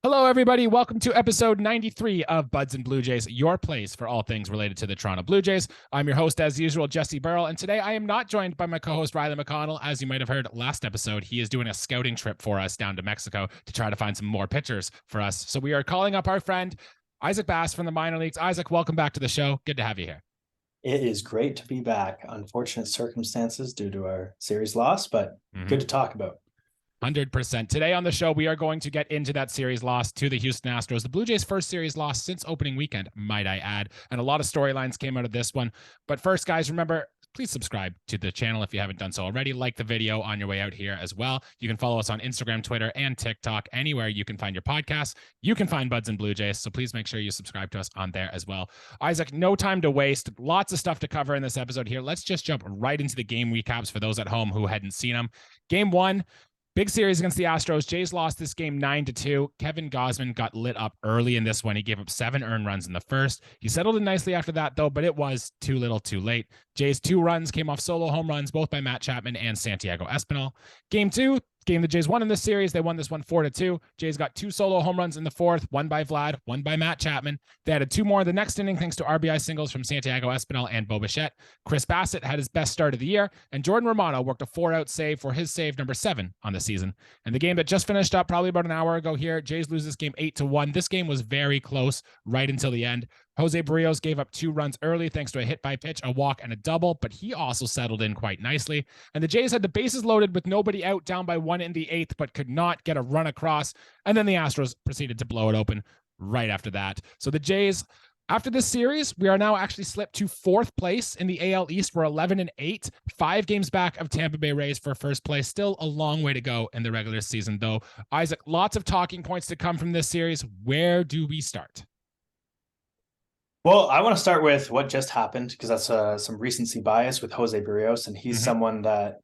Hello, everybody. Welcome to episode 93 of Buds and Blue Jays, your place for all things related to the Toronto Blue Jays. I'm your host, as usual, Jesse Burrell, and today I am not joined by my co-host, Riley McConnell. As you might have heard last episode, he is doing a scouting trip for us down to Mexico to try to find some more pitchers for us. So we are calling up our friend, Isaac Bass from the minor leagues. Isaac, welcome back to the show. Good to have you here. It is great to be back. Unfortunate circumstances due to our series loss, but good to talk about. 100%. Today on the show, we are going to get into that series loss to the Houston Astros. The Blue Jays' first series loss since opening weekend, might I add. And a lot of storylines came out of this one. But first, guys, remember, please subscribe to the channel if you haven't done so already. Like the video on your way out here as well. You can follow us on Instagram, Twitter, and TikTok. Anywhere you can find your podcasts, you can find Buds and Blue Jays. So please make sure you subscribe to us on there as well. Isaac, no time to waste. Lots of stuff to cover in this episode here. Let's just jump right into the game recaps for those at home who hadn't seen them. Game one. Big series against the Astros. Jays lost this game 9-2. Kevin Gossman got lit up early in this one. He gave up 7 earned runs in the first. He settled in nicely after that, though, but it was too little too late. Jays' 2 runs came off solo home runs, both by Matt Chapman and Santiago Espinal. Game 2, game the Jays won in this series. They won this one 4-2. Jays got 2 solo home runs in the fourth, one by Vlad, one by Matt Chapman. They added 2 more in the next inning thanks to RBI singles from Santiago Espinal and Bo Bichette. Chris Bassett had his best start of the year, and Jordan Romano worked a 4-out save for his save number 7 on the season. And the game that just finished up probably about an hour ago here, Jays lose this game 8-1. This game was very close right until the end. Jose Barrios gave up 2 runs early thanks to a hit by pitch, a walk, and a double, but he also settled in quite nicely. And the Jays had the bases loaded with nobody out, down by 1 in the 8th, but could not get a run across. And then the Astros proceeded to blow it open right after that. So the Jays, after this series, we are now actually slipped to 4th place in the AL East. We're 11-8, 5 games back of Tampa Bay Rays for first place. Still a long way to go in the regular season, though. Isaac, lots of talking points to come from this series. Where do we start? Well, I want to start with what just happened because that's some recency bias with Jose Barrios, and he's someone that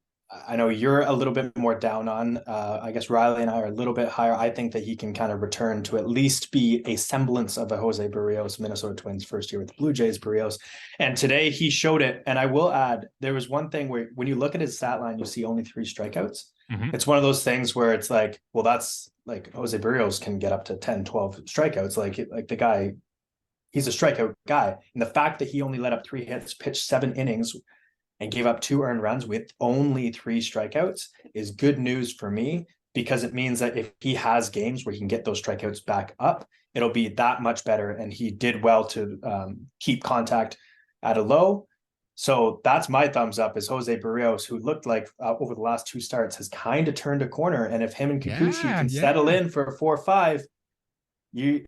I know you're a little bit more down on. I guess Riley and I are a little bit higher. I think that he can kind of return to at least be a semblance of a Jose Barrios, Minnesota Twins first year with the Blue Jays Barrios. And today he showed it. And I will add, there was one thing where when you look at his stat line, you see only 3 strikeouts. It's one of those things where it's like, well, that's like Jose Barrios can get up to 10, 12 strikeouts. Like the guy, he's a strikeout guy. And the fact that he only let up 3 hits, pitched 7 innings, and gave up 2 earned runs with only 3 strikeouts is good news for me, because it means that if he has games where he can get those strikeouts back up, it'll be that much better. And he did well to keep contact at a low. So that's my thumbs up, is Jose Barrios, who looked like over the last 2 starts has kind of turned a corner. And if him and Kikuchi can settle in for 4 or 5,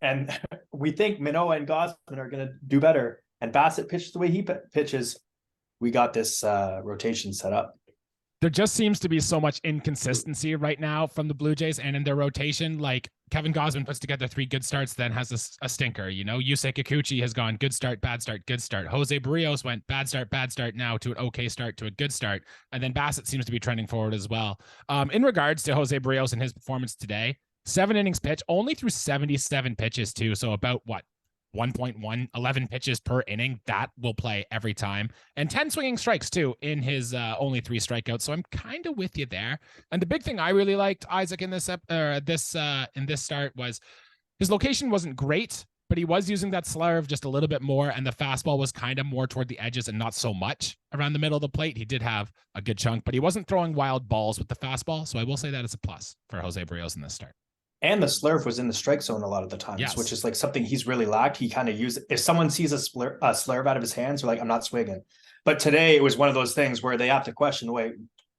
and we think Manoah and Gossman are going to do better, and Bassett pitches the way he pitches, we got this rotation set up. There just seems to be so much inconsistency right now from the Blue Jays and in their rotation. Like Kevin Gossman puts together 3 good starts, then has a stinker. You know, Yusei Kikuchi has gone good start, good start. Jose Barrios went bad start now to an okay start to a good start. And then Bassett seems to be trending forward as well. In regards to Jose Barrios and his performance today, 7 innings pitched, only threw 77 pitches too. So about 1.1, 11 pitches per inning. That will play every time. And 10 swinging strikes too in his only 3 strikeouts. So I'm kind of with you there. And the big thing I really liked, Isaac, in this start was his location wasn't great, but he was using that slurve just a little bit more, and the fastball was kind of more toward the edges and not so much around the middle of the plate. He did have a good chunk, but he wasn't throwing wild balls with the fastball. So I will say that is a plus for Jose Barrios in this start. And the slurve was in the strike zone a lot of the times, which is like something he's really lacked. He kind of used, if someone sees a slurve out of his hands, they're like, I'm not swinging. But today it was one of those things where they have to question, wait,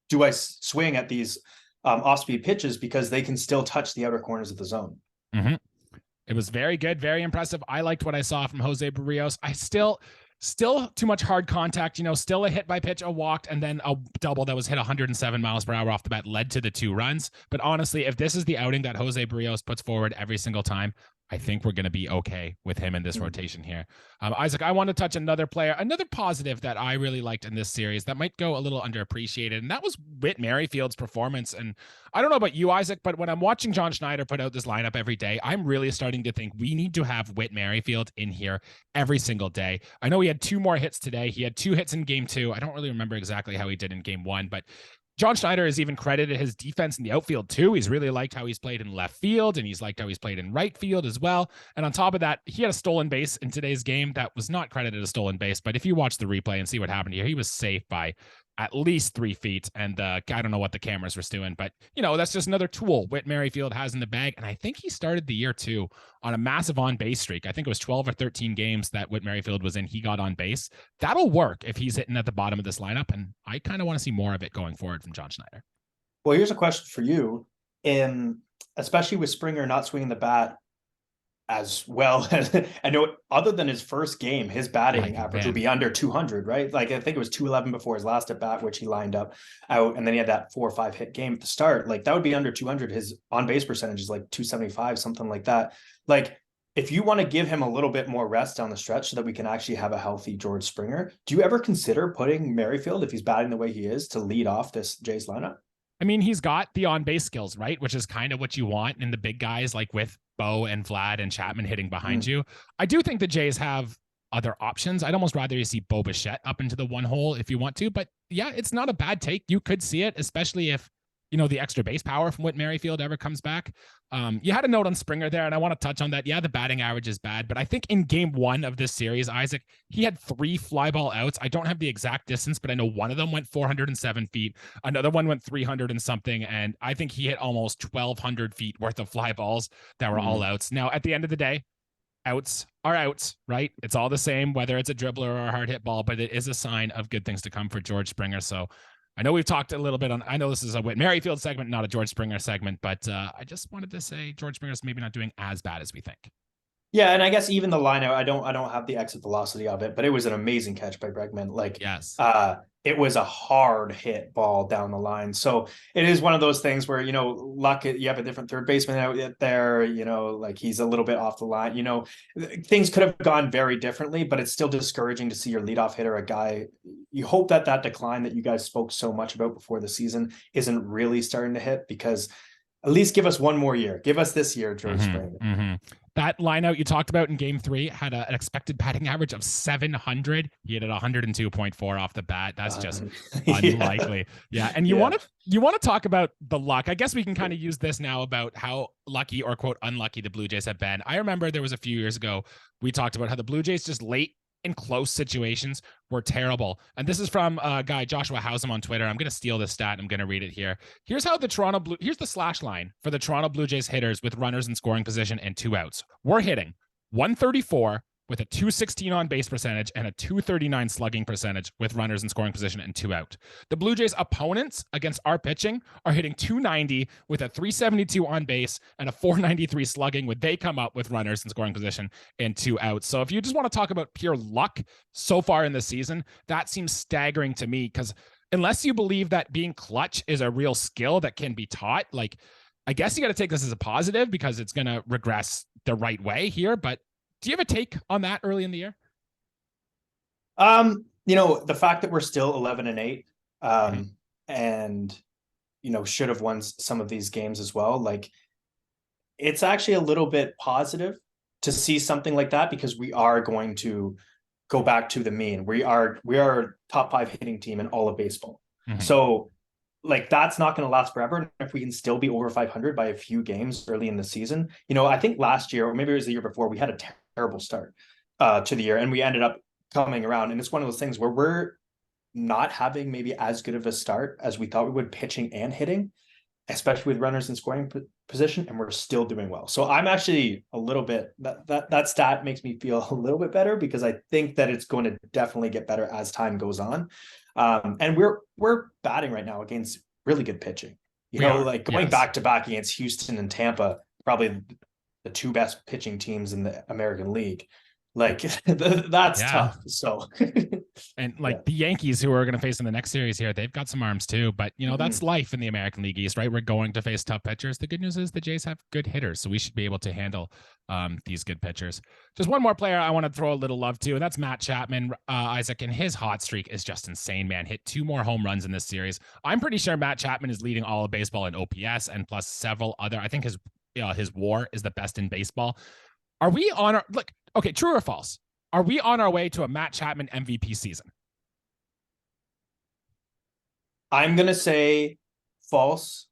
do I swing at these off-speed pitches, because they can still touch the outer corners of the zone. It was very good, very impressive. I liked what I saw from Jose Barrios. I still too much hard contact, still a hit by pitch, a walk, and then a double that was hit 107 miles per hour off the bat led to the 2 runs. But honestly, if this is the outing that Jose Barrios puts forward every single time, I think we're going to be okay with him in this rotation here. Isaac, I want to touch another player, another positive that I really liked in this series that might go a little underappreciated, and that was Whit Merrifield's performance. And I don't know about you, Isaac, but when I'm watching John Schneider put out this lineup every day, I'm really starting to think we need to have Whit Merrifield in here every single day. I know he had 2 more hits today. He had 2 hits in game 2. I don't really remember exactly how he did in game 1, but John Schneider has even credited his defense in the outfield too. He's really liked how he's played in left field, and he's liked how he's played in right field as well. And on top of that, he had a stolen base in today's game that was not credited a stolen base. But if you watch the replay and see what happened here, he was safe by at least 3 feet. And I don't know what the cameras were doing, but that's just another tool Whit Merrifield has in the bag. And I think he started the year too on a massive on base streak. I think it was 12 or 13 games that Whit Merrifield was in. He got on base. That'll work if he's hitting at the bottom of this lineup. And I kind of want to see more of it going forward from John Schneider. Well, here's a question for you. Especially with Springer not swinging the bat as well. I know other than his first game, his batting average would be under 200, right? Like I think it was 211 before his last at bat, which he lined up out, and then he had that 4 or 5 hit game at the start. Like that would be under 200. His on base percentage is like 275, something like that. Like if you want to give him a little bit more rest down the stretch so that we can actually have a healthy George Springer, do you ever consider putting Merrifield, if he's batting the way he is, to lead off this Jays lineup? I mean, he's got the on-base skills, right? Which is kind of what you want in the big guys, like with Bo and Vlad and Chapman hitting behind you. I do think the Jays have other options. I'd almost rather you see Bo Bichette up into the one hole if you want to. But yeah, it's not a bad take. You could see it, especially if the extra base power from Whit Merrifield ever comes back. You had a note on Springer there, and I want to touch on that. Yeah, the batting average is bad, but I think in game 1 of this series, Isaac, he had 3 fly ball outs. I don't have the exact distance, but I know one of them went 407 feet. Another one went 300 and something, and I think he hit almost 1,200 feet worth of fly balls that were all outs. Now, at the end of the day, outs are outs, right? It's all the same, whether it's a dribbler or a hard hit ball, but it is a sign of good things to come for George Springer. So I know we've talked a little bit I know this is a Whit Merrifield segment, not a George Springer segment, but I just wanted to say George Springer's maybe not doing as bad as we think. Yeah, and I guess even the line out, I don't have the exit velocity of it, but it was an amazing catch by Bregman. Like, yes, it was a hard hit ball down the line. So it is one of those things where, luck, you have a different third baseman out there, like he's a little bit off the line, things could have gone very differently, but it's still discouraging to see your leadoff hitter, a guy. You hope that decline that you guys spoke so much about before the season isn't really starting to hit, because at least give us one more year. Give us this year, George Springer. That line out you talked about in game 3 had an expected batting average of 700. He hit at 102.4 off the bat. That's just unlikely. Yeah. And you want to talk about the luck. I guess we can kind of use this now about how lucky or quote unlucky the Blue Jays have been. I remember there was a few years ago, we talked about how the Blue Jays just late in close situations were terrible. And this is from a guy, Joshua Hausum on Twitter. I'm going to steal this stat. I'm going to read it here. Here's the slash line for the Toronto Blue Jays hitters with runners in scoring position and 2 outs. We're hitting 134 with a 216 on base percentage and a 239 slugging percentage with runners in scoring position and 2 out. The Blue Jays opponents against our pitching are hitting 290 with a 372 on base and a 493 slugging when they come up with runners in scoring position and 2 outs. So if you just want to talk about pure luck so far in the season, that seems staggering to me, because unless you believe that being clutch is a real skill that can be taught, like, I guess you got to take this as a positive because it's going to regress the right way here. But do you have a take on that early in the year? The fact that we're still 11-8, and should have won some of these games as well. Like, it's actually a little bit positive to see something like that, because we are going to go back to the mean. We are top 5 hitting team in all of baseball. So like, that's not going to last forever. And if we can still be over 500 by a few games early in the season, I think last year, or maybe it was the year before, we had a terrible start to the year, and we ended up coming around. And it's one of those things where we're not having maybe as good of a start as we thought we would, pitching and hitting, especially with runners in scoring position, and we're still doing well. So I'm actually a little bit, that stat makes me feel a little bit better, because I think that it's going to definitely get better as time goes on. And we're batting right now against really good pitching. Going back to back against Houston and Tampa, probably the 2 best pitching teams in the American League. Like, that's tough. So, and the Yankees, who are going to face in the next series here, they've got some arms too. But that's life in the American League East, right? We're going to face tough pitchers. The good news is the Jays have good hitters, so we should be able to handle these good pitchers. Just one more player I want to throw a little love to, and that's Matt Chapman. Isaac, and his hot streak is just insane, man. Hit 2 more home runs in this series. I'm pretty sure Matt Chapman is leading all of baseball in OPS, and plus several other. I think his WAR is the best in baseball. Are we on our okay, true or false? Are we on our way to a Matt Chapman MVP season? I'm going to say false.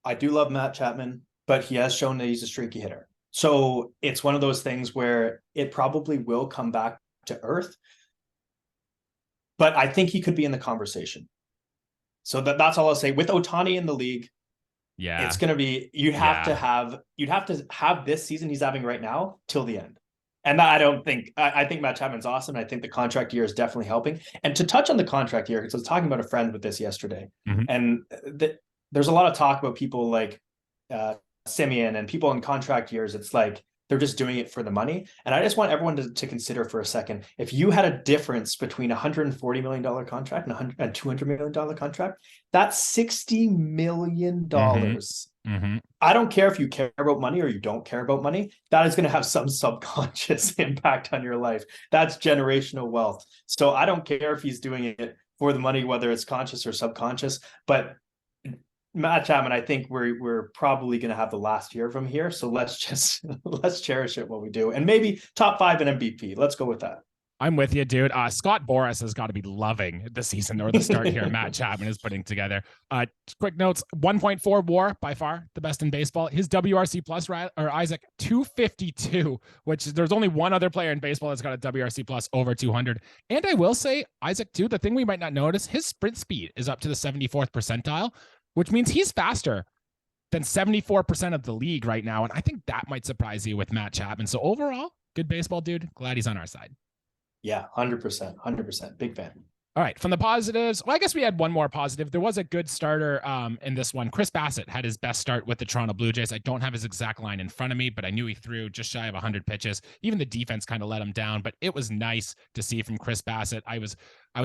I do love Matt Chapman, but he has shown that he's a streaky hitter. So it's one of those things where it probably will come back to earth. But I think he could be in the conversation. So that's all I'll say. With Ohtani in the league, it's going to be you'd have to have this season he's having right now till the end. And I don't think I think Matt Chapman's awesome. I think the contract year is definitely helping. And to touch on the contract year, because I was talking about a friend with this yesterday, and there's a lot of talk about people like Simeon and people in contract years. It's like they're just doing it for the money. And I just want everyone to consider for a second, if you had a difference between $140 million contract and a $200 million contract, that's $60 million. I don't care if you care about money or you don't care about money. That is going to have some subconscious impact on your life. That's generational wealth. So I don't care if he's doing it for the money, whether it's conscious or subconscious, but Matt Chapman, I think we're probably going to have the last year of him here. So let's cherish it while we do. And maybe top 5 in MVP. Let's go with that. I'm with you, dude. Scott Boras has got to be loving the season or the start here Matt Chapman is putting together. Quick notes, 1.4 WAR, by far the best in baseball. His WRC plus, or Isaac, 252, which there's only one other player in baseball that's got a WRC plus over 200. And I will say, Isaac, too, the thing we might not notice, his sprint speed is up to the 74th percentile, which means he's faster than 74% of the league right now. And I think that might surprise you with Matt Chapman. So overall, good baseball, dude. Glad he's on our side. Yeah, 100%. Big fan. All right, from the positives, well, I guess we had one more positive. There was a good starter in this one. Chris Bassett had his best start with the Toronto Blue Jays. I don't have his exact line in front of me, but I knew he threw just shy of 100 pitches. Even the defense kind of let him down, but it was nice to see from Chris Bassett. I was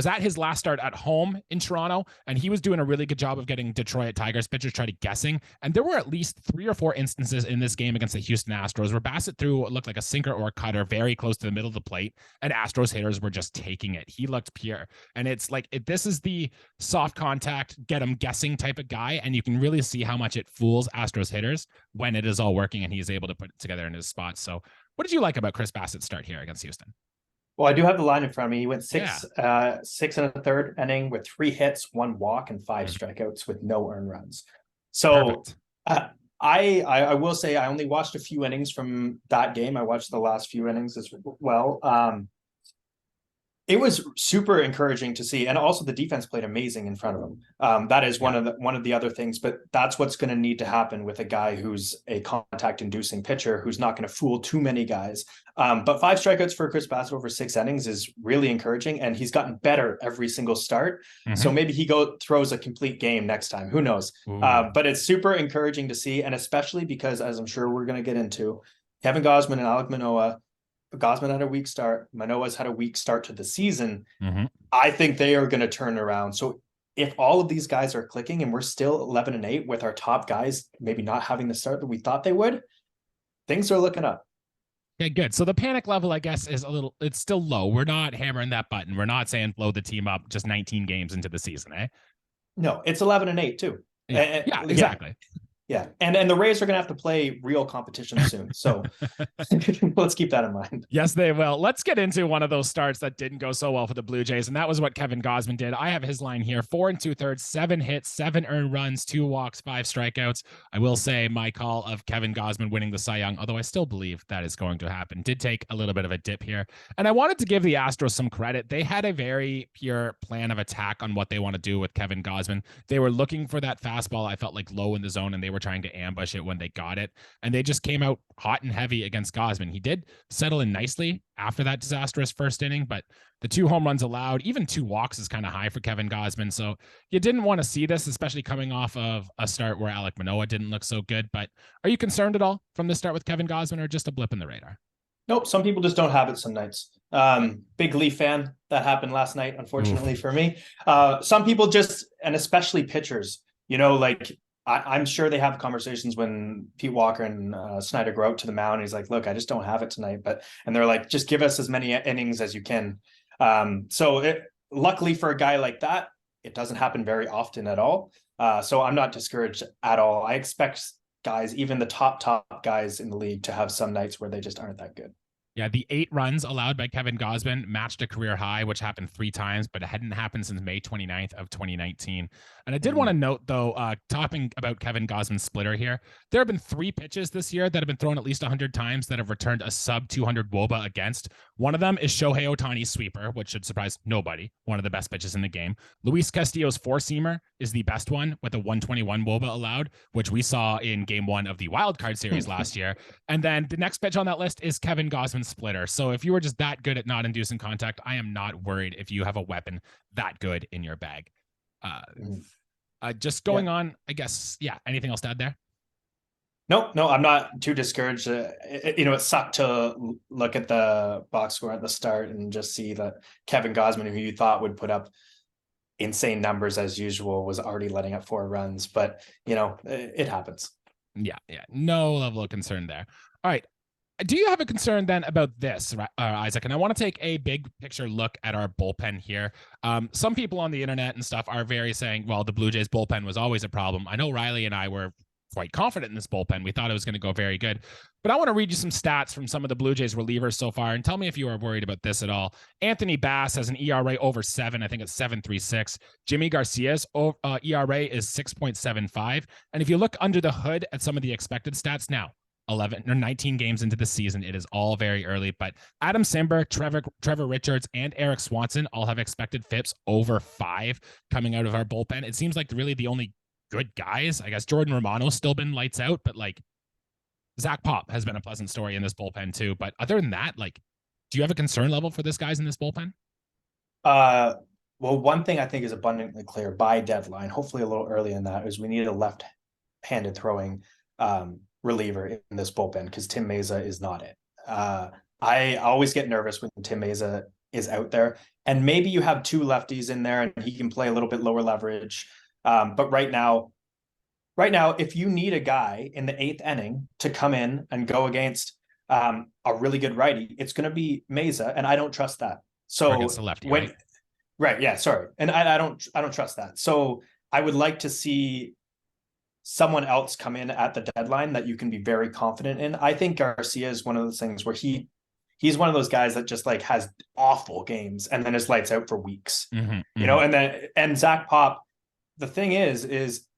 at his last start at home in Toronto, and he was doing a really good job of getting Detroit Tigers pitchers try to guessing. And there were at least 3 or 4 instances in this game against the Houston Astros where Bassett threw what looked like a sinker or a cutter very close to the middle of the plate, and Astros hitters were just taking it. He looked pure. And it's like, this is the soft contact, get them guessing type of guy, and you can really see how much it fools Astros hitters when it is all working and he's able to put it together in his spots. So what did you like about Chris Bassett's start here against Houston? Well, I do have the line in front of me. He went six and a third inning with 3 hits, 1 walk, and 5 strikeouts with no earned runs. So I will say I only watched a few innings from that game. I watched the last few innings as well. It was super encouraging to see, and also the defense played amazing in front of him. That is one of the other things, but that's what's going to need to happen with a guy who's a contact-inducing pitcher who's not going to fool too many guys. But 5 strikeouts for Chris Bassett over 6 innings is really encouraging, and he's gotten better every single start. So maybe he throws a complete game next time. Who knows? But it's super encouraging to see, and especially because, as I'm sure we're going to get into, Kevin Gossman and Alek Manoah. Gossman had a weak start. Manoah's had a weak start to the season. I think they are going to turn around. So if all of these guys are clicking and we're still 11-8 with our top guys maybe not having the start that we thought they would, things are looking up. Okay, good. So the panic level, I guess, is it's still low. We're not hammering that button. We're not saying blow the team up just 19 games into the season, eh? No, it's 11-8 too. Yeah, exactly. Yeah. And the Rays are going to have to play real competition soon. So let's keep that in mind. Yes, they will. Let's get into one of those starts that didn't go so well for the Blue Jays. And that was what Kevin Gossman did. I have his line here: 4 2/3, 7 hits, 7 earned runs, 2 walks, 5 strikeouts. I will say my call of Kevin Gossman winning the Cy Young, although I still believe that is going to happen, did take a little bit of a dip here. And I wanted to give the Astros some credit. They had a very pure plan of attack on what they want to do with Kevin Gossman. They were looking for that fastball, I felt like, low in the zone, and they were trying to ambush it when they got it. And they just came out hot and heavy against Gossman. He did settle in nicely after that disastrous first inning, but the 2 home runs allowed, even 2 walks is kind of high for Kevin Gossman. So you didn't want to see this, especially coming off of a start where Alek Manoah didn't look so good. But are you concerned at all from this start with Kevin Gossman, or just a blip in the radar? Nope. Some people just don't have it some nights. Big Leaf fan. That happened last night, unfortunately for me. Some people just, and especially pitchers, like I'm sure they have conversations when Pete Walker and Snyder go out to the mound. And he's like, look, I just don't have it tonight. And they're like, just give us as many innings as you can. Luckily for a guy like that, it doesn't happen very often at all. So I'm not discouraged at all. I expect guys, even the top guys in the league, to have some nights where they just aren't that good. Yeah, the 8 runs allowed by Kevin Gossman matched a career high, which happened 3 times, but it hadn't happened since May 29th of 2019. And I did want to note, though, talking about Kevin Gossman's splitter here, there have been 3 pitches this year that have been thrown at least 100 times that have returned a sub 200 WOBA against. One of them is Shohei Ohtani's sweeper, which should surprise nobody, one of the best pitches in the game. Luis Castillo's four-seamer is the best one with a 121 WOBA allowed, which we saw in game 1 of the wild card series last year. And then the next pitch on that list is Kevin Gossman's splitter. So if you were just that good at not inducing contact, I am not worried if you have a weapon that good in your bag. Just going on, I guess. Yeah. Anything else to add there? No, I'm not too discouraged. It sucked to look at the box score at the start and just see that Kevin Gossman, who you thought would put up insane numbers as usual, was already letting up 4 runs. But, it happens. Yeah. No level of concern there. All right. Do you have a concern then about this, Isaac? And I want to take a big picture look at our bullpen here. Some people on the internet and stuff are very saying, well, the Blue Jays bullpen was always a problem. I know Riley and I were quite confident in this bullpen. We thought it was going to go very good. But I want to read you some stats from some of the Blue Jays relievers so far and tell me if you are worried about this at all. Anthony Bass has an ERA over 7. I think it's 7.36. Jimmy Garcia's ERA is 6.75. And if you look under the hood at some of the expected stats now, 11 or 19 games into the season, it is all very early, but Adam Simber, Trevor Richards, and Eric Swanson all have expected FIPS over 5 coming out of our bullpen. It seems like really the only good guys, I guess Jordan Romano's still been lights out, but like Zach Pop has been a pleasant story in this bullpen too. But other than that, like, do you have a concern level for this guys in this bullpen? Well, one thing I think is abundantly clear by deadline, hopefully a little early in that, is we need a left-handed throwing reliever in this bullpen because Tim Meza is not it. I always get nervous when Tim Meza is out there, and maybe you have 2 lefties in there and he can play a little bit lower leverage. But right now, if you need a guy in the 8th inning to come in and go against a really good righty, it's going to be Meza, and I don't trust that. So against the lefty, right? Yeah, sorry, and I don't trust that. So I would like to see someone else come in at the deadline that you can be very confident in. I think Garcia is one of those things where he's one of those guys that just like has awful games and then his lights out for weeks, and Zach Pop. The thing is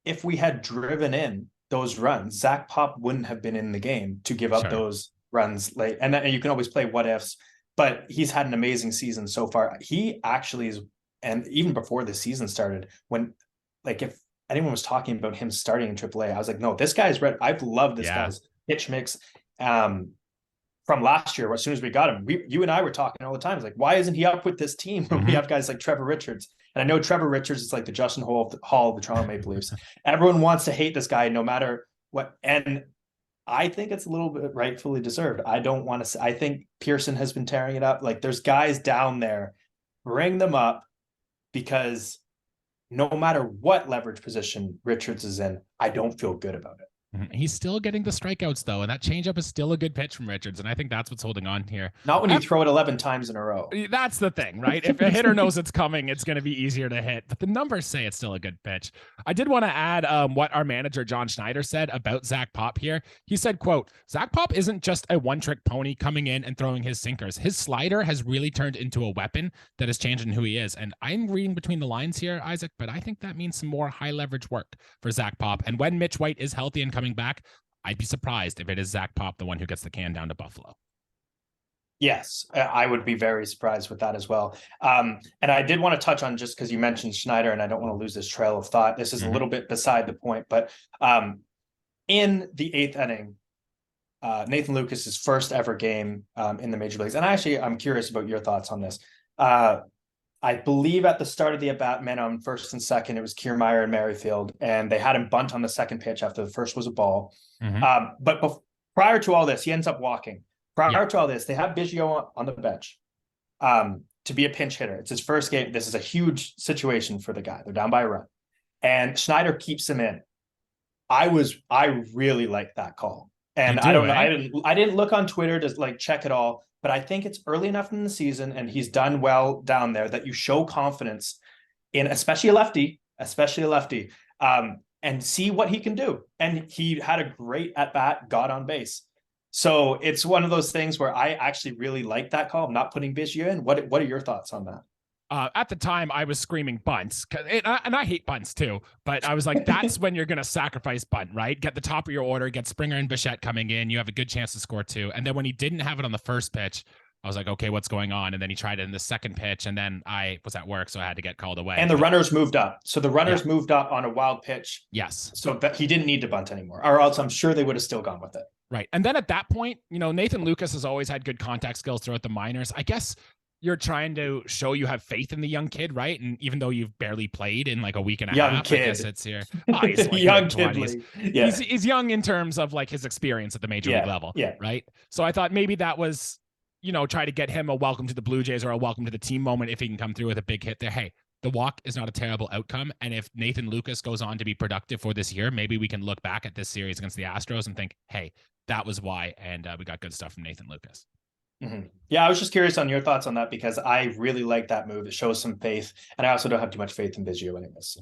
if we had driven in those runs, Zach Pop wouldn't have been in the game to give up those runs late. And you can always play what ifs, but he's had an amazing season so far. He actually is, and even before the season started, when like if anyone was talking about him starting in AAA, I was like, no, this guy's red. I've loved this guy's pitch mix from last year. As soon as we got him, you and I were talking all the time. It's like, why isn't he up with this team when we have guys like Trevor Richards? And I know Trevor Richards is like the Justin Hall of the Toronto Maple Leafs. Everyone wants to hate this guy no matter what. And I think it's a little bit rightfully deserved. I don't want to. I think Pearson has been tearing it up. Like there's guys down there, bring them up, because no matter what leverage position Richards is in, I don't feel good about it. He's still getting the strikeouts though, and that changeup is still a good pitch from Richards, and I think that's what's holding on here. Not when you throw it 11 times in a row. That's the thing, right? If a hitter knows it's coming, it's going to be easier to hit, but the numbers say it's still a good pitch. I did want to add what our manager John Schneider said about Zach Pop here. He said, quote, Zach Pop isn't just a one-trick pony coming in and throwing his sinkers. His slider has really turned into a weapon that is changing who he is. And I'm reading between the lines here, Isaac, but I think that means some more high leverage work for Zach Pop. And when Mitch White is healthy and coming back, I'd be surprised if it is Zach Pop, the one who gets the can down to Buffalo. Yes, I would be very surprised with that as well. And I did want to touch on, just because you mentioned Schneider, and I don't want to lose this trail of thought. This is a little bit beside the point, but in the 8th inning, Nathan Lucas's first ever game in the major leagues. And I'm curious about your thoughts on this. I believe at the start of the at-bat, men on first and second, it was Kiermaier and Merrifield, and they had him bunt on the second pitch after the first was a ball. But prior to all this, he ends up walking. Prior to all this, they have Biggio on the bench to be a pinch hitter. It's his first game. This is a huge situation for the guy. They're down by a run, and Schneider keeps him in. I really like that call, and I don't know. I didn't look on Twitter to like check it all. But I think it's early enough in the season, and he's done well down there, that you show confidence in, especially a lefty, and see what he can do. And he had a great at bat, got on base. So it's one of those things where I actually really like that call. I'm not putting Biggio in. What are your thoughts on that? At the time, I was screaming bunts, and I hate bunts too. But I was like, that's when you're going to sacrifice bunt, right? Get the top of your order, get Springer and Bichette coming in. You have a good chance to score 2. And then when he didn't have it on the first pitch, I was like, okay, what's going on? And then he tried it in the second pitch, and then I was at work, so I had to get called away. And the runners moved up. So the runners moved up on a wild pitch. Yes. So that he didn't need to bunt anymore, or else I'm sure they would have still gone with it. Right. And then at that point, Nathan Lucas has always had good contact skills throughout the minors. I guess you're trying to show you have faith in the young kid, right? And even though you've barely played in like a week and a half, kid. I guess it's here. Oh, he's like young kid. Yeah. He's young in terms of like his experience at the major league level. Yeah. Right. So I thought maybe that was, try to get him a welcome to the Blue Jays or a welcome to the team moment if he can come through with a big hit there. Hey, the walk is not a terrible outcome. And if Nathan Lucas goes on to be productive for this year, maybe we can look back at this series against the Astros and think, hey, that was why. And we got good stuff from Nathan Lucas. Mm-hmm. Yeah, I was just curious on your thoughts on that because I really like that move. It shows some faith, and I also don't have too much faith in Biggio anyways.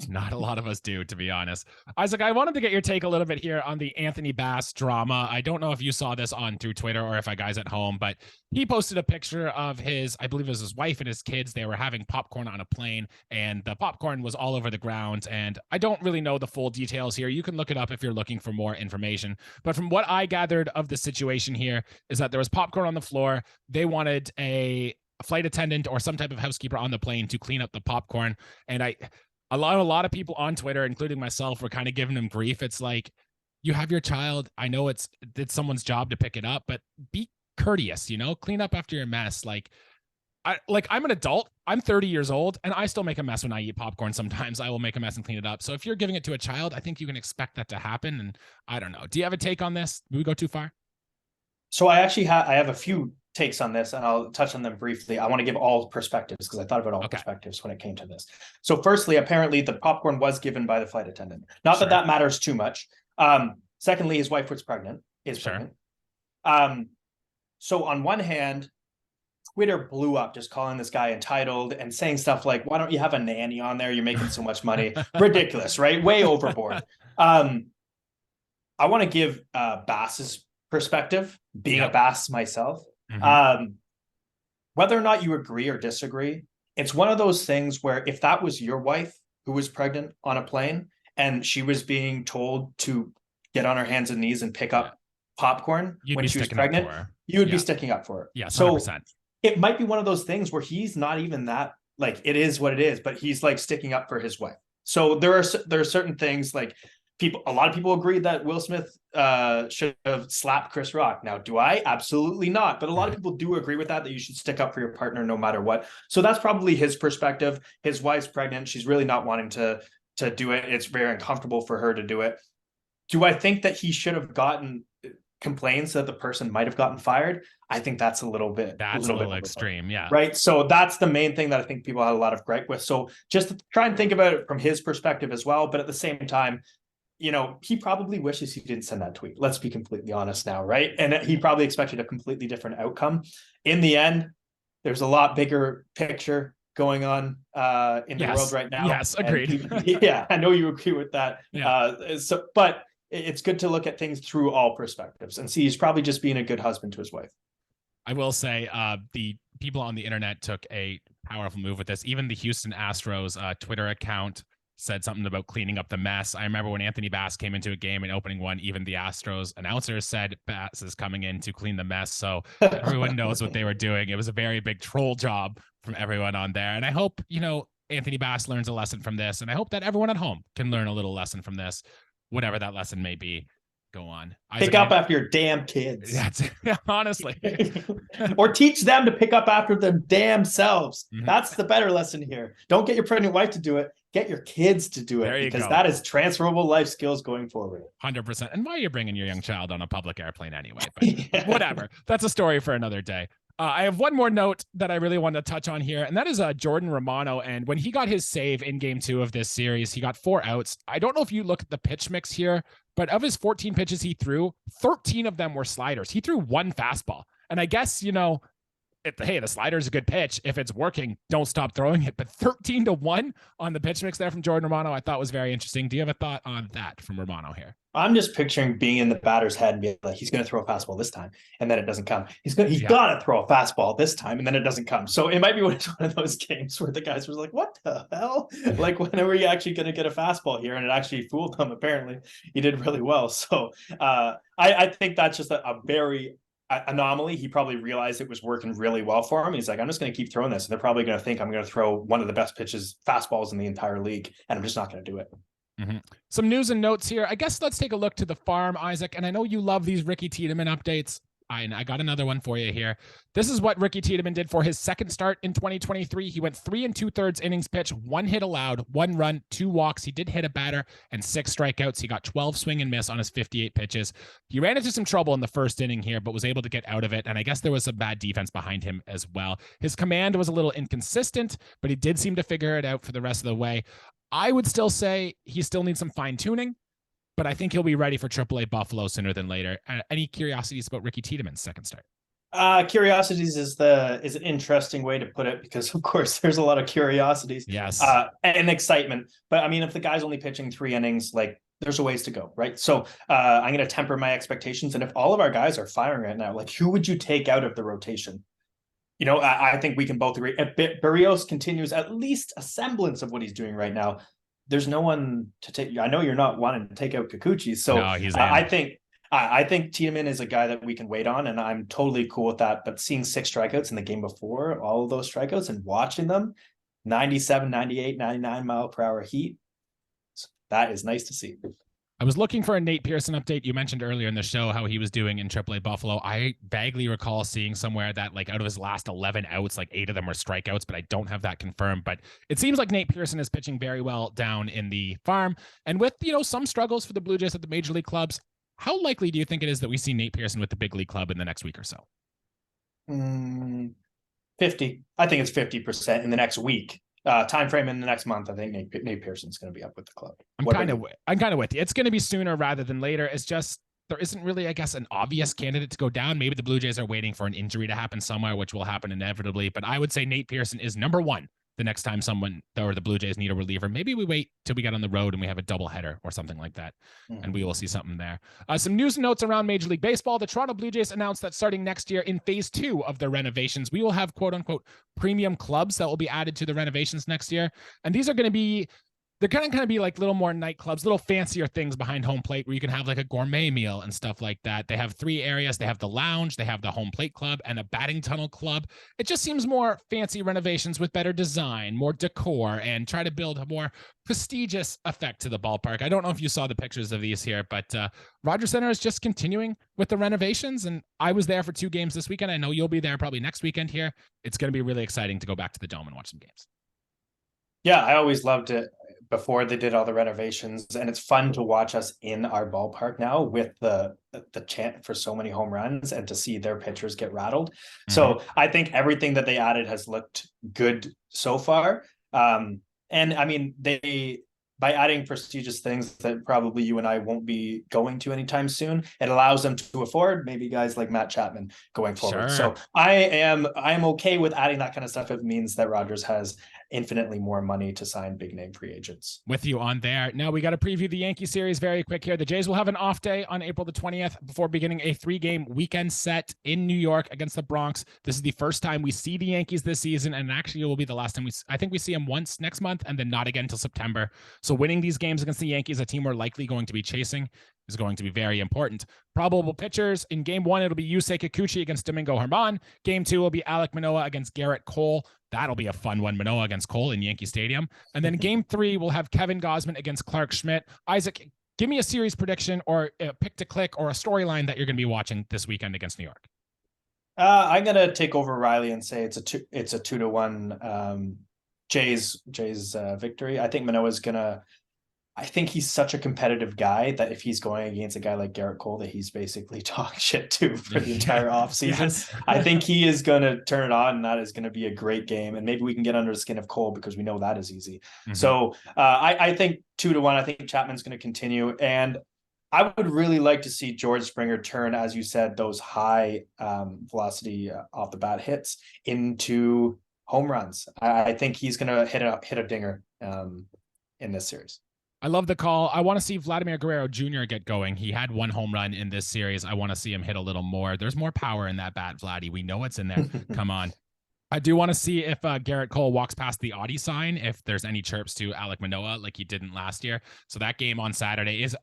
Not a lot of us do, to be honest. Isaac, I wanted to get your take a little bit here on the Anthony Bass drama. I don't know if you saw this through Twitter or if I guys at home, but he posted a picture of I believe it was his wife and his kids. They were having popcorn on a plane, and the popcorn was all over the ground. And I don't really know the full details here. You can look it up if you're looking for more information. But from what I gathered of the situation here is that there was popcorn on the floor. They wanted a flight attendant or some type of housekeeper on the plane to clean up the popcorn. And a lot of people on Twitter, including myself, were kind of giving him grief. It's like, you have your child. I know it's someone's job to pick it up, but be courteous, clean up after your mess. I'm an adult. I'm 30 years old and I still make a mess when I eat popcorn. Sometimes I will make a mess and clean it up. So if you're giving it to a child, I think you can expect that to happen. And I don't know. Do you have a take on this? Do we go too far? So I actually have a few takes on this and I'll touch on them briefly. I want to give all perspectives because I thought about all perspectives when it came to this. So firstly, apparently the popcorn was given by the flight attendant. Not that that matters too much. Secondly, his wife was pregnant, pregnant. So on one hand, Twitter blew up just calling this guy entitled and saying stuff like, why don't you have a nanny on there? You're making so much money. Ridiculous, right? Way overboard. I want to give Bass's perspective, being a Bass myself. Whether or not you agree or disagree, it's one of those things where if that was your wife who was pregnant on a plane and she was being told to get on her hands and knees and pick up popcorn when she was pregnant, you would be sticking up for her. Yeah, 100%. So it might be one of those things where he's not even that, like, it is what it is, but he's like sticking up for his wife. So there are certain things like a lot of people agree that Will Smith should have slapped Chris Rock. Now, do I? Absolutely not. But a lot of people do agree with that you should stick up for your partner no matter what. So that's probably his perspective. His wife's pregnant. She's really not wanting to do it. It's very uncomfortable for her to do it. Do I think that he should have gotten complaints that the person might have gotten fired? I think that's a little bit extreme. Yeah. Right. So that's the main thing that I think people had a lot of gripe with. So just to try and think about it from his perspective as well. But at the same time, he probably wishes he didn't send that tweet. Let's be completely honest now, right? And he probably expected a completely different outcome. In the end, there's a lot bigger picture going on in the world right now. Yes, agreed. I know you agree with that. Yeah. But it's good to look at things through all perspectives and see he's probably just being a good husband to his wife. I will say the people on the internet took a powerful move with this. Even the Houston Astros Twitter account said something about cleaning up the mess. I remember when Anthony Bass came into a game in opening one, even the Astros announcers said Bass is coming in to clean the mess. So everyone knows what they were doing. It was a very big troll job from everyone on there. And I hope, Anthony Bass learns a lesson from this. And I hope that everyone at home can learn a little lesson from this, whatever that lesson may be. Go on. Pick up after your damn kids. That's honestly. Or teach them to pick up after them damn selves. Mm-hmm. That's the better lesson here. Don't get your pregnant wife to do it. Get your kids to do it because that is transferable life skills going forward. 100%. And why are you bringing your young child on a public airplane anyway? But whatever. That's a story for another day. I have one more note that I really want to touch on here, and that is Jordan Romano. And when he got his save in game 2 of this series, he got 4 outs. I don't know if you look at the pitch mix here, but of his 14 pitches he threw, 13 of them were sliders. He threw 1 fastball. And I guess, hey, the slider is a good pitch. If it's working, don't stop throwing it. But 13-1 on the pitch mix there from Jordan Romano, I thought was very interesting. Do you have a thought on that from Romano here? I'm just picturing being in the batter's head and being like, he's going to throw a fastball this time, and then it doesn't come. He's got to throw a fastball this time, and then it doesn't come. So it might be one of those games where the guys were like, "What the hell? Like, when are we actually going to get a fastball here?" And it actually fooled them. Apparently, he did really well. So I think that's just a very anomaly. He probably realized it was working really well for him. He's like, I'm just going to keep throwing this. And they're probably going to think I'm going to throw one of the best pitches, fastballs in the entire league, and I'm just not going to do it. Mm-hmm. Some news and notes here. I guess let's take a look to the farm, Isaac. And I know you love these Ricky Tiedemann updates. I got another one for you here. This is what Ricky Tiedemann did for his second start in 2023. He went 3 2/3 innings pitched, 1 hit allowed, 1 run, 2 walks. He did hit a batter and 6 strikeouts. He got 12 swing and miss on his 58 pitches. He ran into some trouble in the first inning here, but was able to get out of it. And I guess there was some bad defense behind him as well. His command was a little inconsistent, but he did seem to figure it out for the rest of the way. I would still say he still needs some fine tuning, but I think he'll be ready for AAA Buffalo sooner than later. Any curiosities about Ricky Tiedemann's second start? Curiosities is an interesting way to put it, because of course there's a lot of curiosities. Yes. And excitement. But I mean, if the guy's only pitching 3 innings, like, there's a ways to go, right? So I'm going to temper my expectations. And if all of our guys are firing right now, like, who would you take out of the rotation? You know, I think we can both agree. If Berrios continues at least a semblance of what he's doing right now, there's no one to take. I know you're not wanting to take out Kikuchi, so no, I think Tiedemann is a guy that we can wait on, and I'm totally cool with that. But seeing 6 strikeouts in the game before, all of those strikeouts, and watching them, 97, 98, 99 mile per hour heat, that is nice to see. I was looking for a Nate Pearson update. You mentioned earlier in the show how he was doing in AAA Buffalo. I vaguely recall seeing somewhere that, like, out of his last 11 outs, like 8 of them were strikeouts, but I don't have that confirmed. But it seems like Nate Pearson is pitching very well down in the farm. And with, some struggles for the Blue Jays at the major league clubs, how likely do you think it is that we see Nate Pearson with the big league club in the next week or so? 50. I think it's 50% in the next week. Time frame in the next month. I think Nate Pearson's going to be up with the club. I'm kind of with you. It's going to be sooner rather than later. It's just there isn't really, I guess, an obvious candidate to go down. Maybe the Blue Jays are waiting for an injury to happen somewhere, which will happen inevitably. But I would say Nate Pearson is number 1 the next time someone or the Blue Jays need a reliever. Maybe we wait till we get on the road and we have a doubleheader or something like that, and we will see something there. Some news and notes around Major League Baseball. The Toronto Blue Jays announced that starting next year in phase 2 of their renovations, we will have quote unquote premium clubs that will be added to the renovations next year. And these are going to be they're going to kind of be like little more nightclubs, little fancier things behind home plate where you can have like a gourmet meal and stuff like that. They have 3 areas. They have the lounge, they have the home plate club, and a batting tunnel club. It just seems more fancy renovations with better design, more decor, and try to build a more prestigious effect to the ballpark. I don't know if you saw the pictures of these here, but Rogers Center is just continuing with the renovations. And I was there for 2 games this weekend. I know you'll be there probably next weekend here. It's going to be really exciting to go back to the Dome and watch some games. Yeah, I always loved it before they did all the renovations, and it's fun to watch us in our ballpark now with the chant for so many home runs and to see their pitchers get rattled. So I think everything that they added has looked good so far. And I mean, by adding prestigious things that probably you and I won't be going to anytime soon, it allows them to afford maybe guys like Matt Chapman going forward. Sure. So I am okay with adding that kind of stuff if it means that Rogers has infinitely more money to sign big name free agents. With you on there. Now we got to preview the Yankee series very quick here. The Jays will have an off day on April the 20th before beginning a 3-game weekend set in New York against the Bronx. This is the first time we see the Yankees this season, and actually it will be the last time I think we see them once next month and then not again until September. So winning these games against the Yankees, a team we're likely going to be chasing, is going to be very important. Probable pitchers in game 1, it'll be Yusei Kikuchi against Domingo Germán. Game 2 will be Alek Manoah against Garrett Cole. That'll be a fun one, Manoah against Cole in Yankee Stadium. And then game 3, we'll have Kevin Gossman against Clark Schmidt. Isaac, give me a series prediction or a pick to click or a storyline that you're going to be watching this weekend against New York. I'm going to take over Riley and say it's a 2-1 Jays victory. I think Manoah's I think he's such a competitive guy that if he's going against a guy like Garrett Cole that he's basically talk shit to for the entire offseason, yes. I think he is going to turn it on, and that is going to be a great game. And maybe we can get under the skin of Cole because we know that is easy. So I think 2-1. I think Chapman's going to continue. And I would really like to see George Springer turn, as you said, those high velocity off the bat hits into home runs. I think he's going to hit a dinger in this series. I love the call. I want to see Vladimir Guerrero Jr. get going. He had 1 home run in this series. I want to see him hit a little more. There's more power in that bat, Vladdy. We know it's in there. Come on. I do want to see if Garrett Cole walks past the Audi sign, if there's any chirps to Alek Manoah like he didn't last year. So that game on Saturday is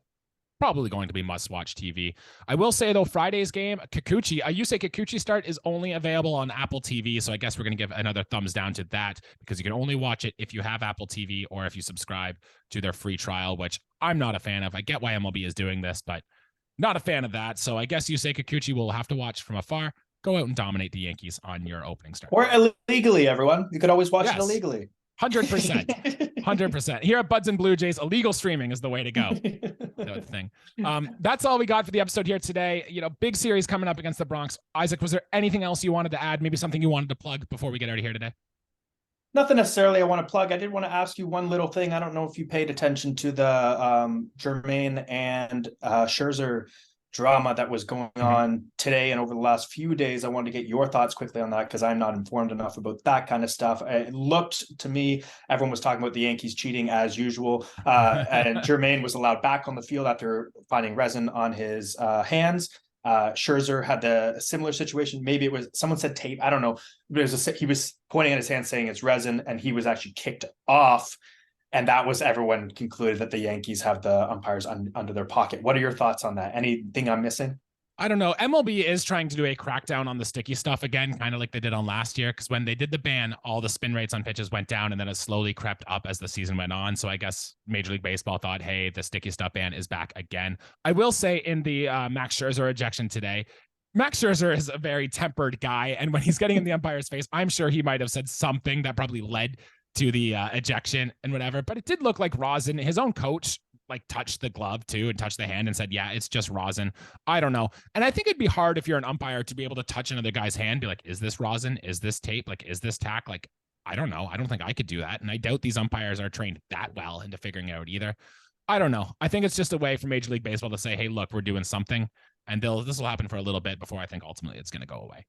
probably going to be must-watch TV. I will say, though, Friday's game, Kikuchi, you say Kikuchi start is only available on Apple TV, so I guess we're going to give another thumbs down to that because you can only watch it if you have Apple TV or if you subscribe to their free trial, which I'm not a fan of. I get why MLB is doing this, but not a fan of that. So I guess you say Kikuchi will have to watch from afar. Go out and dominate the Yankees on your opening start. Or illegally, everyone. You could always watch it illegally. 100%. 100%. Here at Buds and Blue Jays, illegal streaming is the way to go. That's the thing. That's all we got for the episode here today. Big series coming up against the Bronx. Isaac, was there anything else you wanted to add? Maybe something you wanted to plug before we get out of here today? Nothing necessarily I want to plug. I did want to ask you one little thing. I don't know if you paid attention to the Jermaine and Scherzer drama that was going on today and over the last few days. I wanted to get your thoughts quickly on that because I'm not informed enough about that kind of stuff. It looked to me, everyone was talking about the Yankees cheating as usual. And Jermaine was allowed back on the field after finding resin on his hands. Scherzer had the similar situation. Maybe it was someone said tape. I don't know. He was pointing at his hand saying it's resin, and he was actually kicked off. And that was everyone concluded that the Yankees have the umpires under their pocket. What are your thoughts on that? Anything I'm missing? I don't know. MLB is trying to do a crackdown on the sticky stuff again, kind of like they did on last year. Because when they did the ban, all the spin rates on pitches went down, and then it slowly crept up as the season went on. So I guess Major League Baseball thought, hey, the sticky stuff ban is back again. I will say in the Max Scherzer ejection today, Max Scherzer is a very tempered guy. And when he's getting in the umpire's face, I'm sure he might have said something that probably led to the ejection and whatever. But it did look like rosin. His own coach touched the glove too and touched the hand and said, yeah, it's just rosin. I don't know. And I think it'd be hard if you're an umpire to be able to touch another guy's hand, be like, is this rosin? Is this tape? Is this tack? I don't know. I don't think I could do that. And I doubt these umpires are trained that well into figuring it out either. I don't know. I think it's just a way for Major League Baseball to say, hey, look, we're doing something. And this will happen for a little bit before I think ultimately it's going to go away.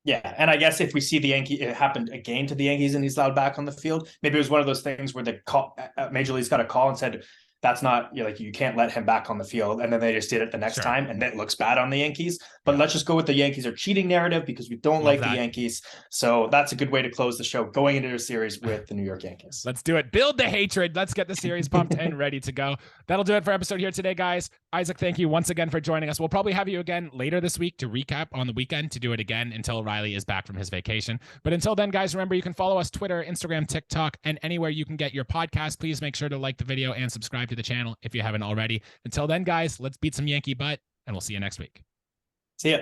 Yeah, and I guess if we see it happened again to the Yankees and he's allowed back on the field, maybe it was one of those things where the Major League's got a call and said, that's not, you can't let him back on the field. And then they just did it the next time, and that looks bad on the Yankees. But let's just go with the Yankees are cheating narrative because we don't like the Yankees. So that's a good way to close the show, going into a series with the New York Yankees. Let's do it. Build the hatred. Let's get the series pumped and ready to go. That'll do it for episode here today, guys. Isaac, thank you once again for joining us. We'll probably have you again later this week to recap on the weekend, to do it again until Riley is back from his vacation. But until then, guys, remember you can follow us Twitter, Instagram, TikTok, and anywhere you can get your podcast. Please make sure to like the video and subscribe to the channel if you haven't already. Until then, guys, let's beat some Yankee butt, and we'll see you next week. See ya.